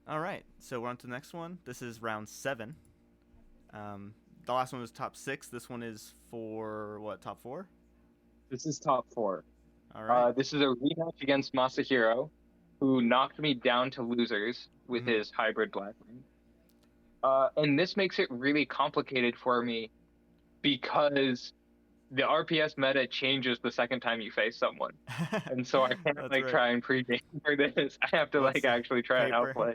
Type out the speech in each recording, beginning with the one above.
All right, so we're on to the next one. This is round 7. The last one was top 6. This one is for what, top 4? This is top four. All right. This is a rematch against Masahiro, who knocked me down to losers with Mm-hmm. his hybrid Blackwing. And this makes it really complicated for me because the RPS meta changes the second time you face someone. And so I can't That's like right. try and pregame for this. I have to Let's like see. actually try and Paper. outplay.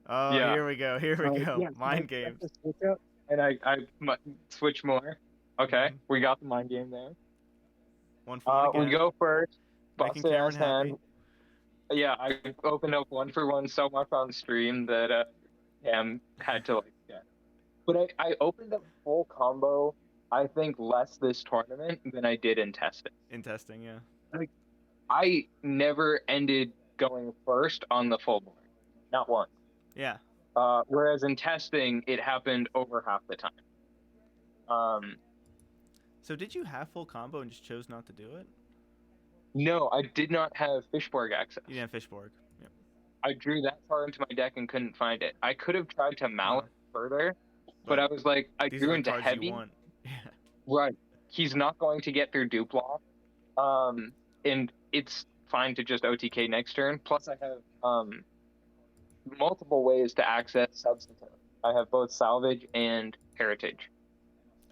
Oh, Yeah. here we go. Here we go. Yeah, can I Mind press games. the switch up? And switch more. Okay, Mm-hmm. we got the mind game there. One for one We again. go first. Making Busted Cameron ass hand. happy. Yeah, I opened up one for one so much on stream that Cam had to like yeah. But I opened up full combo, I think less this tournament than I did in testing. In testing, yeah. Like I never ended going first on the full board. Not once. Yeah. Whereas in testing, it happened over half the time. Um, So did you have full combo and just chose not to do it? no, I did not have Fishborg You access. didn't have Fishborg. Yep. I drew that far into my deck and couldn't find it. I could have tried to Huh. mount further, but But I was like, I these are drew the into cards you heavy. want. Yeah. Right. He's not going to get through Duplo. Um, and it's fine to just OTK next turn. Plus, I have multiple ways to access substitute. I have both salvage and heritage.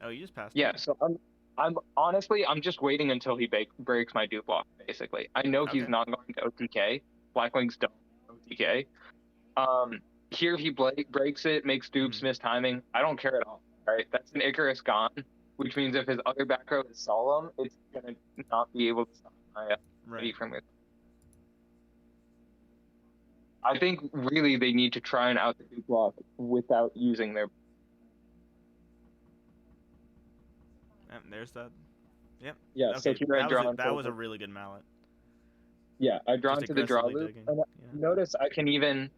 Oh, you just passed Yeah, turn. so I'm honestly, I'm just waiting until he breaks my Duplo, basically. I know he's Okay. not going to OTK. Blackwings don't OTK. Um, Here he breaks it, makes dupes, Mm-hmm. miss timing. I don't care at all. Right, that's an Icarus gone, which means if his other back row is solemn, it's gonna not be able to stop my Right. ready from it. I think really they need to try and out the dupe block without using their. There's that. Yep. Yeah. So Okay. here I draw That into was a really good mallet. yeah, I draw Just into the draw aggressively loop, digging. and Yeah. notice I can even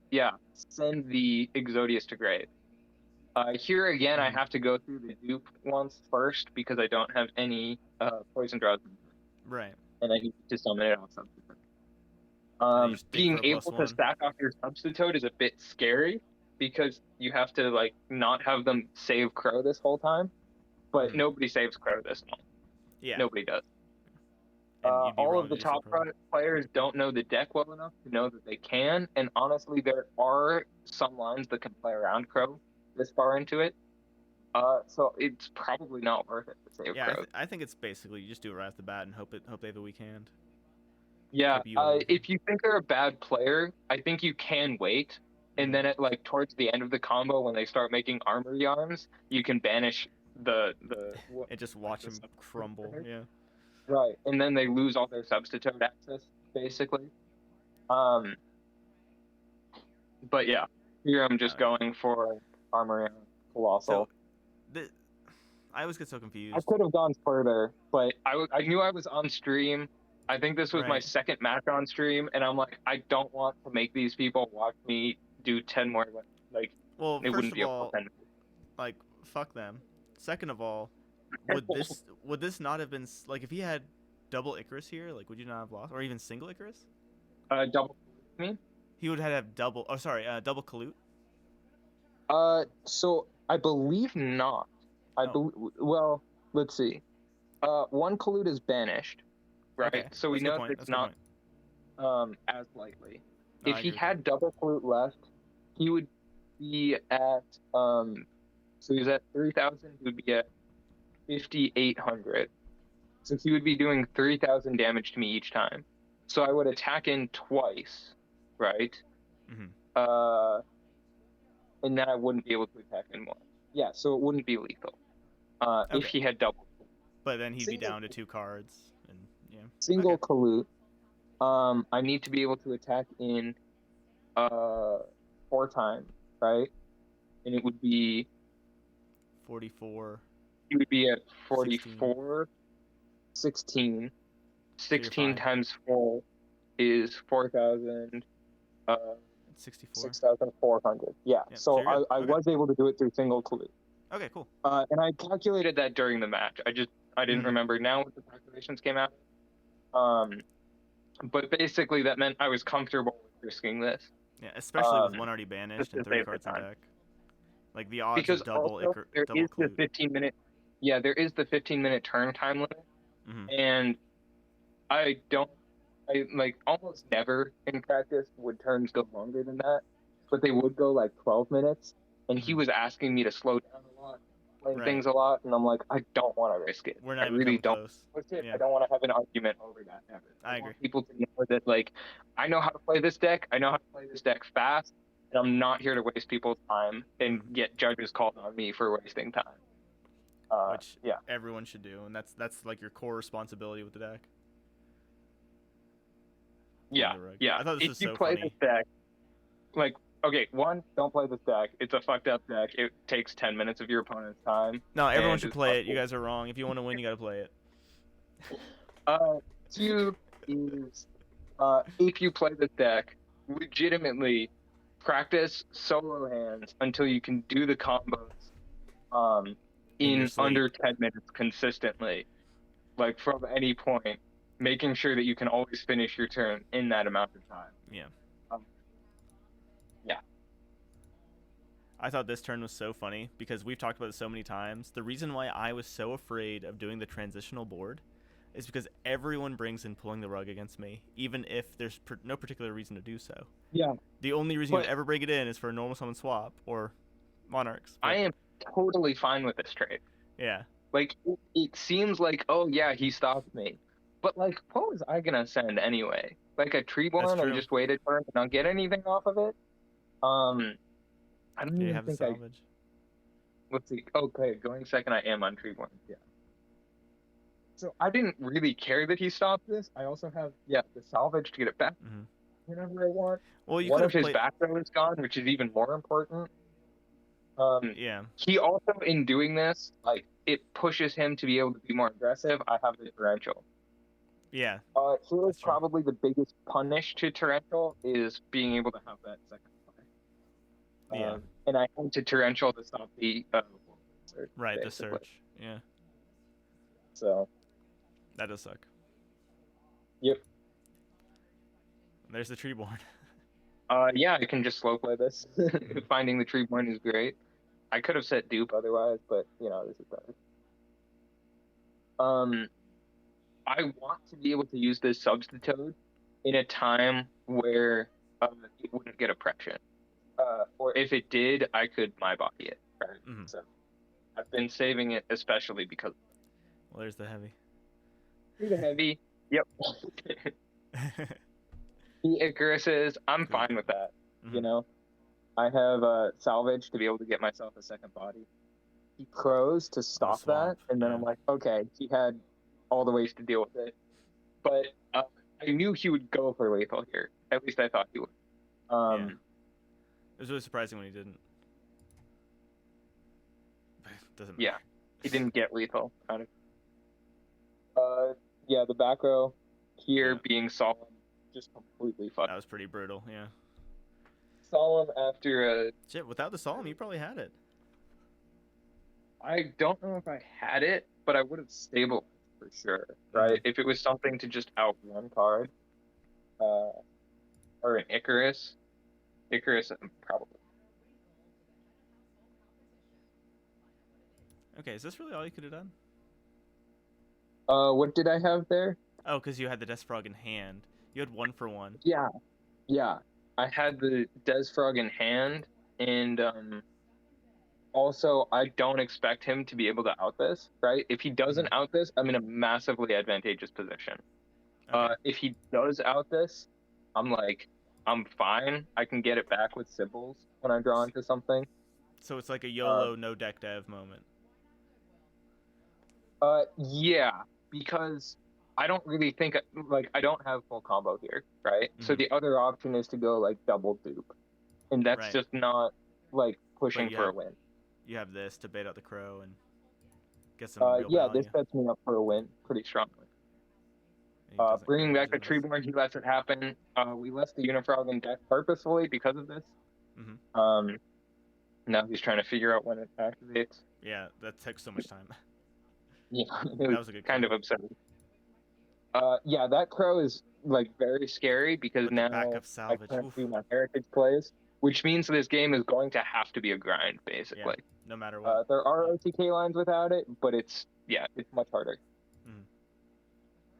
send the Exodius to grave. Here again, I Mm-hmm. have to go through the dupe once first because I don't have any poison draws, Right. and I need to summon it off substitute. And then you just dig for Being a able to +1. stack off your substitute is a bit scary because you have to like not have them save Crow this whole time, but Mm-hmm. nobody saves Crow this one. Yeah. Nobody does. And you'd be All wrong of to the do so top probably. players don't know the deck well enough to know that they can, and honestly, there are some lines that can play around Crow this far into it. So it's probably not worth it to save Yeah, Crow. I think it's basically you just do it right off the bat and hope they have a weak hand. Yeah, Hope you have a weak hand. if you think they're a bad player, I think you can wait, and Mm-hmm. then at like towards the end of the combo when they start making armory arms, you can banish And just like watch the him substitute crumble. for Yeah. right, and then they lose all their substitute access basically. Um, but yeah, here I'm Oh just yeah. going for armory arm, So colossal. the I always get so I confused. could have gone further, but I knew I was on stream. I think this was my Right. second match on stream, and I'm like, I don't want to make these people watch me do 10 more. Like, Well, it first wouldn't of be a full all, 10. like fuck them. Second of all, would this not have been like if he had double Icarus here? Like, would you not have lost, or even single Icarus? Double me? He would have had double. Oh, sorry, double Kalut. So I believe not. I Oh, believe, well, let's see. One collude is banished, right? okay. So we That's a good know point. it's That's a good not point. as likely. No, If I he agree with that. had double collude left, he would be at so he's at 3,000, he would be at 5,800. So he would be doing 3,000 damage to me each time. So I would attack in twice, right? Mm-hmm. Uh, and then I wouldn't be able to attack anymore. Yeah, so it wouldn't be lethal. If Okay, he had double. but then he'd be Single down to 2 cards, and yeah. Okay. single Kalut, I need to be able to attack in uh 4 times, right? And it would be 44, he would be at 16. 44, 16. So you're 16 fine. times 4 is 4,000. Uh, It's 64. 6,400. Yeah. Yep. So So you're good. I Okay. was able to do it through single clue. Okay. Cool. And I calculated that during the match. I didn't Mm-hmm. remember now what the calculations came out. But basically that meant I was comfortable with risking this. Yeah, especially with um, one already just banished to and 30 save the cards in time. deck. Like the odds Because of double also there double is the clue. 15-minute, yeah, there is the 15-minute turn time limit, Hmm. and I don't, I like almost never in practice would turns go longer than that, but they would go like 12 minutes, and he Hmm. was asking me to slow down a lot, playing Right. things a lot, and I'm like, I don't want to risk it. We're I not even really coming don't. close. Push it. I Yeah, don't want to have an argument over that ever. I I agree. want people to know that like I know how to play this deck. I know how to play this deck fast, and I'm not here to waste people's time and Hmm. get judges called on me for wasting time. Which Yeah, everyone should do, and that's like your core responsibility with the deck. Pulling yeah, the rug. yeah. I thought this If was you so play this funny. deck, like, okay, one, don't play this deck. It's a fucked up deck. It takes 10 minutes of your opponent's time, No, everyone and should it's play it. You possible. guys are wrong. If you want to win, you got to play it. Uh, Two is, if you play this deck, legitimately practice solo hands until you can do the combos, In your in sleep. under 10 minutes consistently, like from any point, making sure that you can always finish your turn in that amount of time. Yeah. Um, yeah. I thought this turn was so funny because we've talked about it so many times. The reason why I was so afraid of doing the transitional board is because everyone brings in pulling the rug against me, even if there's no particular reason to do so. Yeah. The only reason you would But ever bring it in is for a normal summon swap or monarchs. I But am totally fine with this trade. yeah, Like, it seems like, oh yeah, he stopped me. But like, what was I gonna send anyway? Like a that's Treeborn and true. just wait a turn and not get anything off of it? I don't Yeah, you even have the think salvage. let's see. Okay, going second, I am on Treeborn. Yeah. So I didn't really care that he stopped this. I also have, yeah, the salvage to get it back Hmm. whenever I want. Well, you One could of have his played. back row is gone, which is even more important. Um, Yeah, he also, in doing this, like, it pushes him to be able to be more aggressive. I have the differential. yeah, Here is that's true. probably the biggest punish to torrential is being able to have that second play. Yeah, And I had to torrential to stop the search, right. The basically. search. Yeah, So, that does suck. yep. There's the Treeborn. Yeah, I can just slow play this. Finding the tree point is great. I could have set dupe otherwise, but this is better. I want to be able to use this substitute in a time where it wouldn't get oppression. Or if it did, I could my body it. Right? Hmm. So I've been saving it especially because Well, there's the heavy. the heavy. Yep. The Icaruses, I'm Good. fine with that. Hmm. You know, I have salvage to be able to get myself a second body. He crows to Oh, stop that, swamp. and then Yeah. I'm like, okay, he had all the ways to deal with it, but I knew he would go for lethal here. At least I thought he would. Yeah. Um, It was really surprising when he didn't. But it doesn't matter. yeah, he didn't get lethal. Kind of. Yeah, the back row here Yeah. being solemn, just completely fucked. That was pretty brutal. Yeah. Solemn after a. Shit, without the Solemn, you probably had it. I don't know if I had it, but I would have stabilized for sure, right? Mhm. If it was something to just out one card, uh, or an Icarus, probably. Okay, is this really all you could have done? What did I have there? Oh, because you had the Death Frog in hand. You had 1-for-1. Yeah, yeah. I had the Des Frog in hand, and also I don't expect him to be able to out this, right? If he doesn't Mhm. out this, I'm in a massively advantageous position. Okay. If he does out this, I'm like, I'm fine. I can get it back with symbols when I draw into something. So it's like a Uh, YOLO no deck dev moment. yeah, because I don't really think like I don't have full combo here, right? So Mhm. the other option is to go like double dupe, and that's Right. just not like But pushing for a win. you have this to bait out the crow and get some real Yeah, this value. sets me up for a win pretty strongly. And he doesn't Bringing back a doesn't miss. Treeborn, he lets it happen. We left the Unifrog in deck purposefully because of this. Mhm. Now he's trying to figure out when it activates. Yeah, that took so much time. Yeah, it That was was a good kind call. of absurd. Yeah, that crow is like very scary because But the now backup I salvage, can't oof. do my heritage plays, which means this game is going to have to be a grind, Yeah, basically. no matter what. There are Yeah. OTK lines without it, but it's much harder Mm.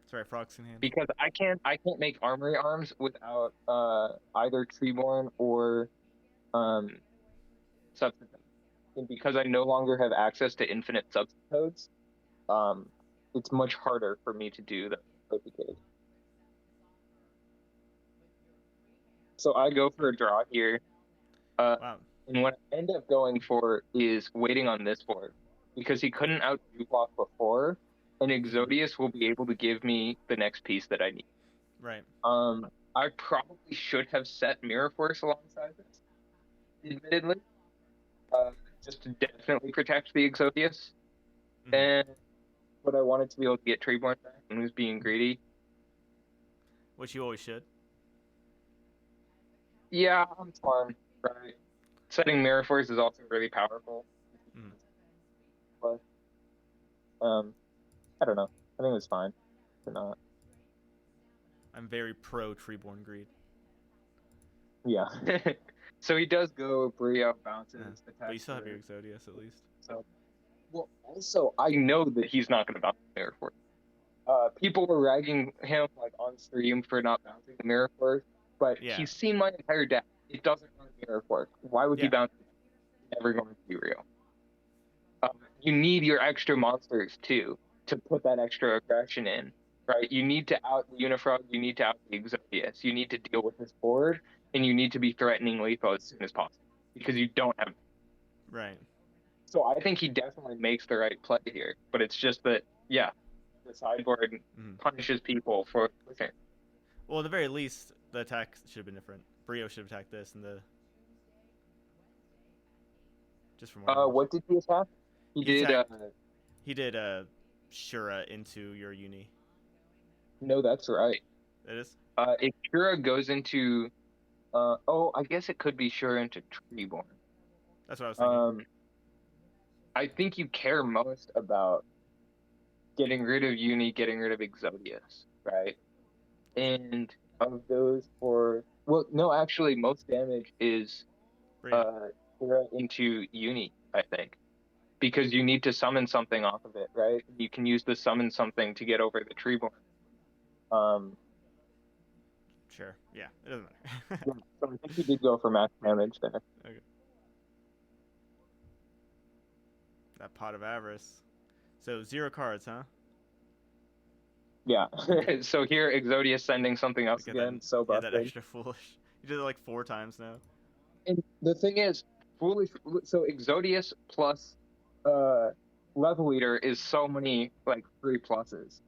Sorry, frogs in hand. because I can't make armory arms without either Treeborn or um substitute. And because I no longer have access to infinite substitutes, um, it's much harder for me to do the OTKs. So I go for a draw here. Wow. And what I end up going for is waiting on this board because he couldn't out block before, and Hmm. Exodius will be able to give me the next piece that I need. Right. I probably should have set Mirror Force alongside this, admittedly, uh, just to definitely protect the Exodius. Hmm. And but I wanted to be able to get Treeborn back and was being greedy. Which you always should. Yeah, I'm torn, right? Setting Mirror Force is also really powerful, Mm. but I don't know. I think it was fine to not. I'm very pro Treeborn Greed. Yeah. So he does go Brio Yeah. bounces But attack you still have your for Exodius at least. so well also I know that he's not gonna bounce the mirror force. People were ragging him like on stream for not bouncing the mirror force, but Yeah. he's seen my entire deck. It doesn't run mirror force. Why would he Yeah. bounce it? Never going to be real. You need your extra monsters too to put that extra aggression in, right? You need to out the Unifrog, you need to out the Exodius, you need to deal with this board, and you need to be threatening Letho as soon as possible because you don't have. Right. So I think he definitely makes the right play here, but it's just that, yeah, the sideboard Mm. punishes people for pushing. Well, at the very least, the attack should have been different. Brio should have attacked this and the just for more damage. What did he attack? He He did. attacked. He did Shura into your uni. No, that's right. It is. If Shura goes into, I guess it could be Shura into Treeborn. That's what I was thinking. I think you care most about getting rid of Uni, getting rid of Exodius, right? And of those no, actually, most damage is Brio. into Uni, I think, because you need to summon something off of it, right? You can use the summon something to get over the Treeborn. Um, Sure. Yeah. It doesn't matter. yeah, so I think he did go for max damage there. Okay. That pot of avarice. So 0 cards, huh? Yeah. So here, Exodius sending something else Get again, that, so yeah, that busted. extra foolish. You did it like 4 times now. And the thing is, foolish. So Exodius plus level leader is so many like 3 pluses.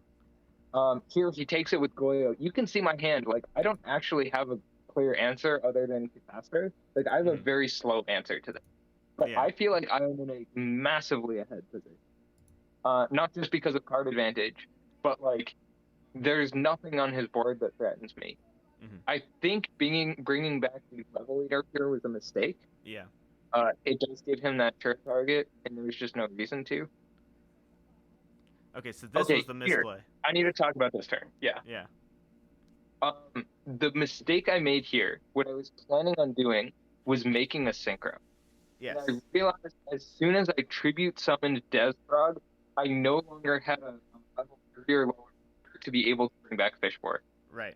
Here he takes it with Goyo. You can see my hand. Like I don't actually have a clear answer other than Capacitor. Like I have a very slow answer to that. But Yeah. I feel like I am in a massively ahead position. Not just because of card advantage, but like there's nothing on his board that threatens me. Mm-hmm. I think bringing back the level leader here was a mistake. Yeah. It does give him that turn target, and there was just no reason to. Okay, so this was the misplay. I need to talk about this turn. Yeah. Yeah. The mistake I made here, what I was planning on doing, was making a synchro. Yes. And I realized as soon as I tribute summoned Desfrog, I no longer had a level 3 or lower to be able to bring back Fishboard. Right.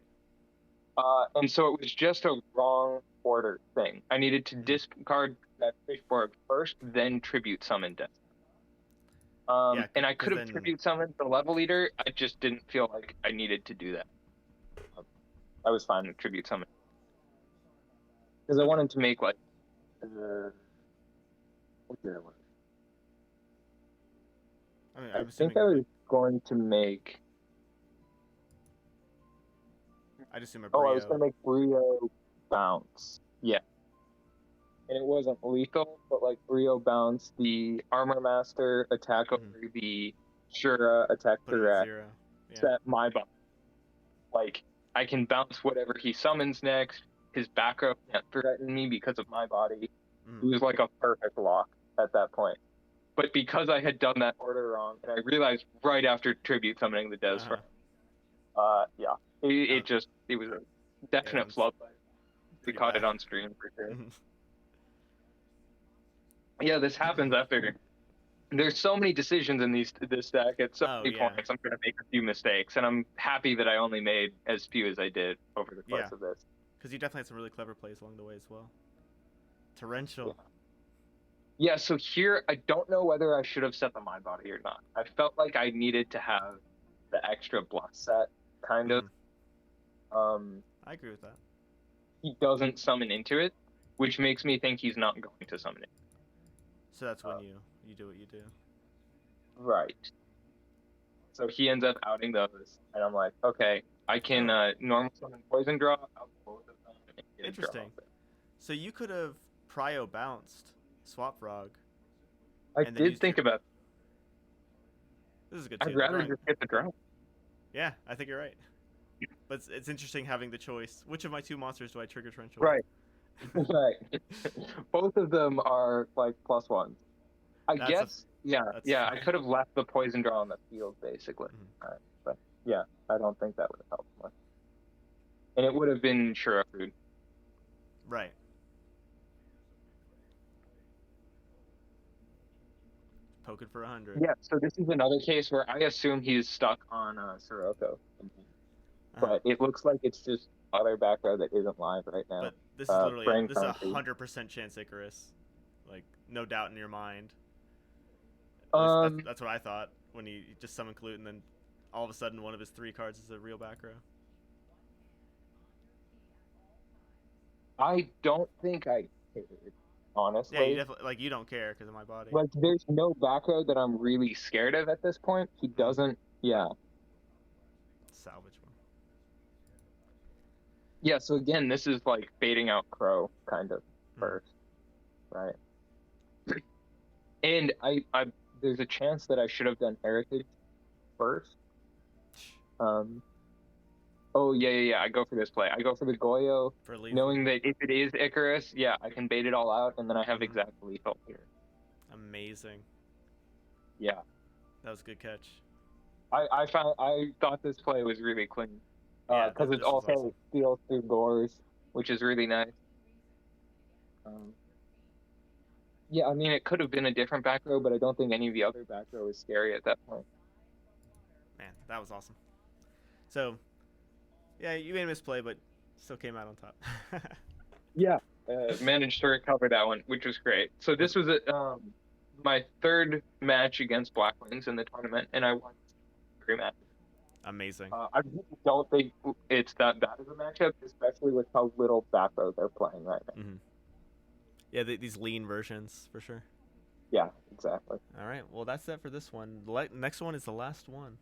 And so it was just a wrong order thing. I needed to discard that Fishboard first, then tribute summon Desfrog. Yeah, and I could have tribute summoned the level leader. I just didn't feel like I needed to do that. I was fine with tribute summon because I wanted to make like what did I want? I mean, I think I was going to make. I'd assume a Brio. I was going to make Brio bounce. Yeah. And it wasn't lethal, but like Brio bounce the Armor Master, attack over the Shura, attack direct, set my bounce. Like, I can bounce whatever he summons next. His backrow can't threaten me because of my body. It was like a perfect lock at that point. But because I had done that order wrong, and I realized right after tribute summoning the Desfrog, Yeah, Uh, it was a yeah, that definite one's flop. We pretty caught bad. it on stream for sure. Yeah, this happens after. There's so many decisions in this deck at so Oh many yeah, points. I'm gonna make a few mistakes, and I'm happy that I only made as few as I did over the yeah, course of this. because you definitely had some really clever plays along the way as well. Yeah. Torrential. Yeah, so here I don't know whether I should have set the mind body or not. I felt like I needed to have the extra bluff set, kind of. Mm, Um, I agree with that. he doesn't summon into it, which makes me think he's not going to summon it. So that's when Uh, you do what you do. right. So he ends up outing those, and I'm like, okay, I can Oh, normal summon poison draw out both of them and get a draw interesting. off it. So you could have prio bounced Swap Frog I and then did used think your. about. This is good I'd too. The rather drawing. just get the draw. Yeah, I think you're right. But it's interesting having the choice. Which of my two monsters do I trigger torrential with? Right. Right. Both of them are like plus ones. I That's a guess, yeah, that's yeah. I funny. could have left the poison draw on the field, basically. Mhm. But yeah, I don't think that would have helped much. And it would have been sure food. Right. Poking for 100. Yeah, so this is another case where I assume he's stuck on Sirocco. Uh-huh. But it looks like it's just other back row that isn't live right now. But this is literally a Brain this is a Foundry. 100% chance Icarus, like no doubt in your mind. At least Um, that's what I thought when he just summoned Clute and then all of a sudden one of his 3 cards is a real back row. I don't think I cared, Yeah, you honestly. definitely like you don't care because of my body. Like, there's no back row that I'm really scared of at this point. He Mm. doesn't, yeah. Salvage one. Yeah, so again, this is like baiting out Crow kind of Mm. first, right? And there's a chance that I should have done Heritage first. Um, oh yeah. I go for this play. I go for the Goyo, For lethal. knowing that if it is Icarus, yeah, I can bait it all out, and then I have Mhm. exact lethal here. Amazing. Yeah, That was a good catch. I thought this play was really clean. Yeah, Because it this was also awesome. steals through Gores, which is really nice. Um, yeah, I mean, it could have been a different back row, but I don't think any of the other back row is scary at that point. Man, that was awesome. So, yeah, you made a misplay, but still came out on top. Yeah, managed to recover that one, which was great. So Was this was my third match against Black Wings in the tournament, and I won 3 matches. amazing. I really don't think it's that bad of a matchup, especially with how little back row they're playing right now. Mm-hmm. Yeah, these lean versions for sure. Yeah, exactly. All right, well that's it for this one. Next one is the last one.